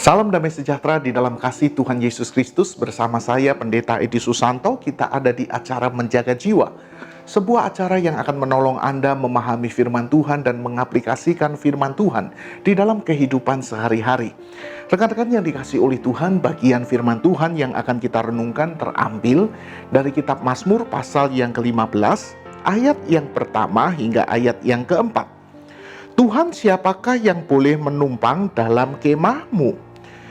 Salam damai sejahtera di dalam kasih Tuhan Yesus Kristus. Bersama saya Pendeta Edi Susanto. Kita ada di acara Menjaga Jiwa, sebuah acara yang akan menolong Anda memahami firman Tuhan dan mengaplikasikan firman Tuhan di dalam kehidupan sehari-hari. Rekan-rekan yang dikasihi oleh Tuhan, bagian firman Tuhan yang akan kita renungkan terambil dari kitab Mazmur pasal yang ke-15, ayat yang pertama hingga ayat yang keempat. Tuhan, siapakah yang boleh menumpang dalam kemahmu?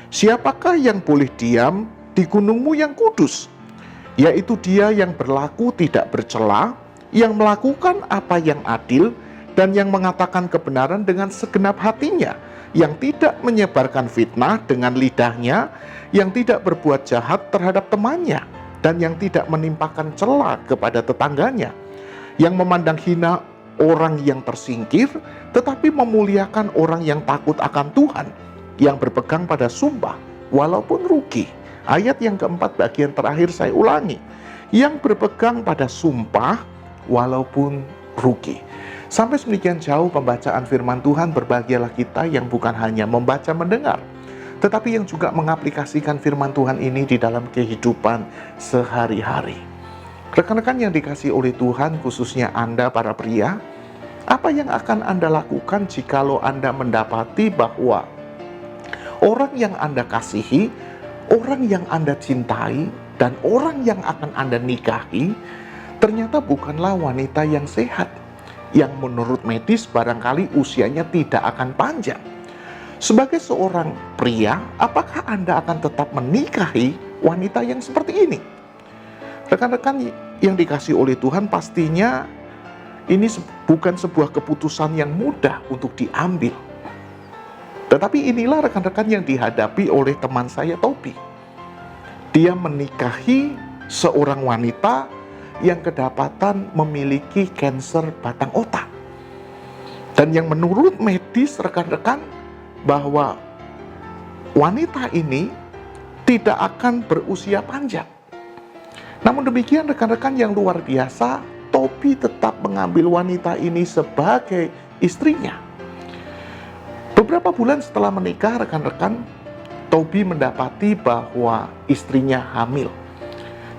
Siapakah yang boleh diam di gunungmu yang kudus? Yaitu Dia yang berlaku tidak bercela, yang melakukan apa yang adil, dan yang mengatakan kebenaran dengan segenap hatinya, yang tidak menyebarkan fitnah dengan lidahnya, yang tidak berbuat jahat terhadap temannya, dan yang tidak menimpakan cela kepada tetangganya, yang memandang hina orang yang tersingkir, tetapi memuliakan orang yang takut akan Tuhan, yang berpegang pada sumpah walaupun rugi. Ayat yang keempat bagian terakhir saya ulangi, yang berpegang pada sumpah walaupun rugi. Sampai sedemikian jauh pembacaan firman Tuhan. Berbahagialah kita yang bukan hanya membaca mendengar, tetapi yang juga mengaplikasikan firman Tuhan ini di dalam kehidupan sehari-hari. Rekan-rekan yang dikasihi oleh Tuhan, khususnya Anda para pria, apa yang akan Anda lakukan jikalau Anda mendapati bahwa orang yang Anda kasihi, orang yang Anda cintai, dan orang yang akan Anda nikahi ternyata bukanlah wanita yang sehat, yang menurut medis barangkali usianya tidak akan panjang. Sebagai seorang pria, apakah Anda akan tetap menikahi wanita yang seperti ini? Rekan-rekan yang dikasihi oleh Tuhan, pastinya ini bukan sebuah keputusan yang mudah untuk diambil. Tetapi inilah rekan-rekan yang dihadapi oleh teman saya Tobi. Dia menikahi seorang wanita yang kedapatan memiliki kanker batang otak. Dan yang menurut medis rekan-rekan bahwa wanita ini tidak akan berusia panjang. Namun demikian rekan-rekan yang luar biasa, Tobi tetap mengambil wanita ini sebagai istrinya. Beberapa bulan setelah menikah, rekan-rekan, Tobi mendapati bahwa istrinya hamil.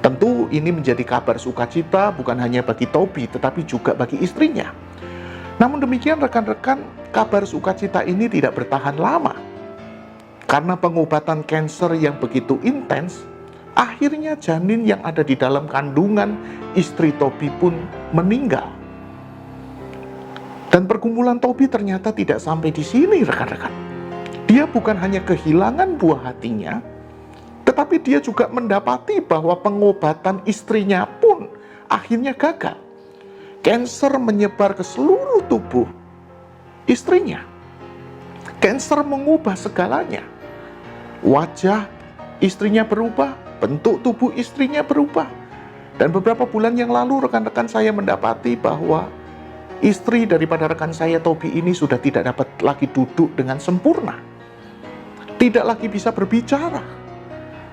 Tentu ini menjadi kabar sukacita bukan hanya bagi Tobi, tetapi juga bagi istrinya. Namun demikian rekan-rekan, kabar sukacita ini tidak bertahan lama. Karena pengobatan kanker yang begitu intens, akhirnya janin yang ada di dalam kandungan istri Tobi pun meninggal. Dan pergumulan Tobi ternyata tidak sampai di sini, rekan-rekan. Dia bukan hanya kehilangan buah hatinya, tetapi dia juga mendapati bahwa pengobatan istrinya pun akhirnya gagal. Kanker menyebar ke seluruh tubuh istrinya. Kanker mengubah segalanya. Wajah istrinya berubah, bentuk tubuh istrinya berubah. Dan beberapa bulan yang lalu rekan-rekan saya mendapati bahwa istri daripada rekan saya Tobi ini sudah tidak dapat lagi duduk dengan sempurna. Tidak lagi bisa berbicara.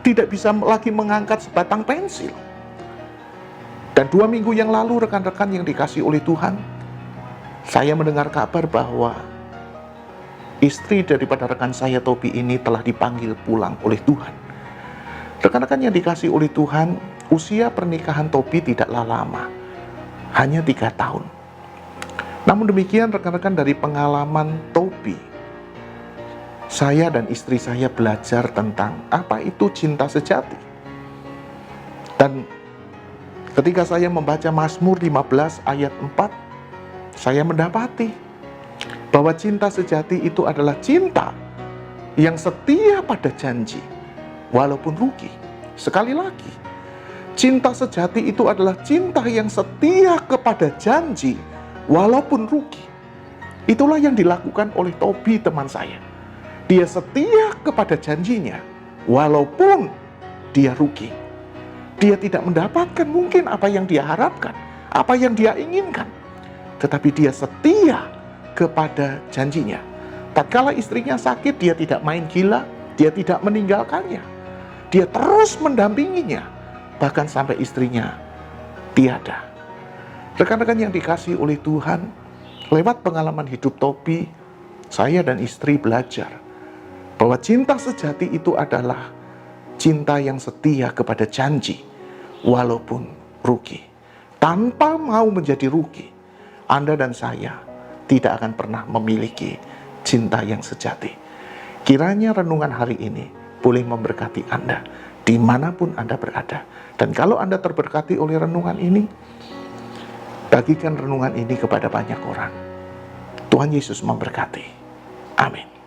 Tidak bisa lagi mengangkat sebatang pensil. Dan 2 minggu yang lalu rekan-rekan yang dikasihi oleh Tuhan, saya mendengar kabar bahwa istri daripada rekan saya Tobi ini telah dipanggil pulang oleh Tuhan. Rekan-rekan yang dikasihi oleh Tuhan, usia pernikahan Tobi tidaklah lama. Hanya 3 tahun. Namun demikian rekan-rekan, dari pengalaman Tobi, saya dan istri saya belajar tentang apa itu cinta sejati. Dan ketika saya membaca Mazmur 15 ayat 4, saya mendapati bahwa cinta sejati itu adalah cinta yang setia pada janji, walaupun rugi. Sekali lagi, cinta sejati itu adalah cinta yang setia kepada janji, walaupun rugi. Itulah yang dilakukan oleh Tobi teman saya. Dia setia kepada janjinya, walaupun dia rugi. Dia tidak mendapatkan mungkin apa yang dia harapkan, apa yang dia inginkan. Tetapi dia setia kepada janjinya. Tatkala istrinya sakit, dia tidak main gila, dia tidak meninggalkannya. Dia terus mendampinginya, bahkan sampai istrinya tiada. Rekan-rekan yang dikasihi oleh Tuhan, lewat pengalaman hidup Tobi, saya dan istri belajar Bahwa cinta sejati itu adalah cinta yang setia kepada janji, walaupun rugi. Tanpa mau menjadi rugi, Anda dan saya tidak akan pernah memiliki cinta yang sejati. Kiranya renungan hari ini boleh memberkati Anda, dimanapun Anda berada. Dan kalau Anda terberkati oleh renungan ini, bagikan renungan ini kepada banyak orang. Tuhan Yesus memberkati. Amin.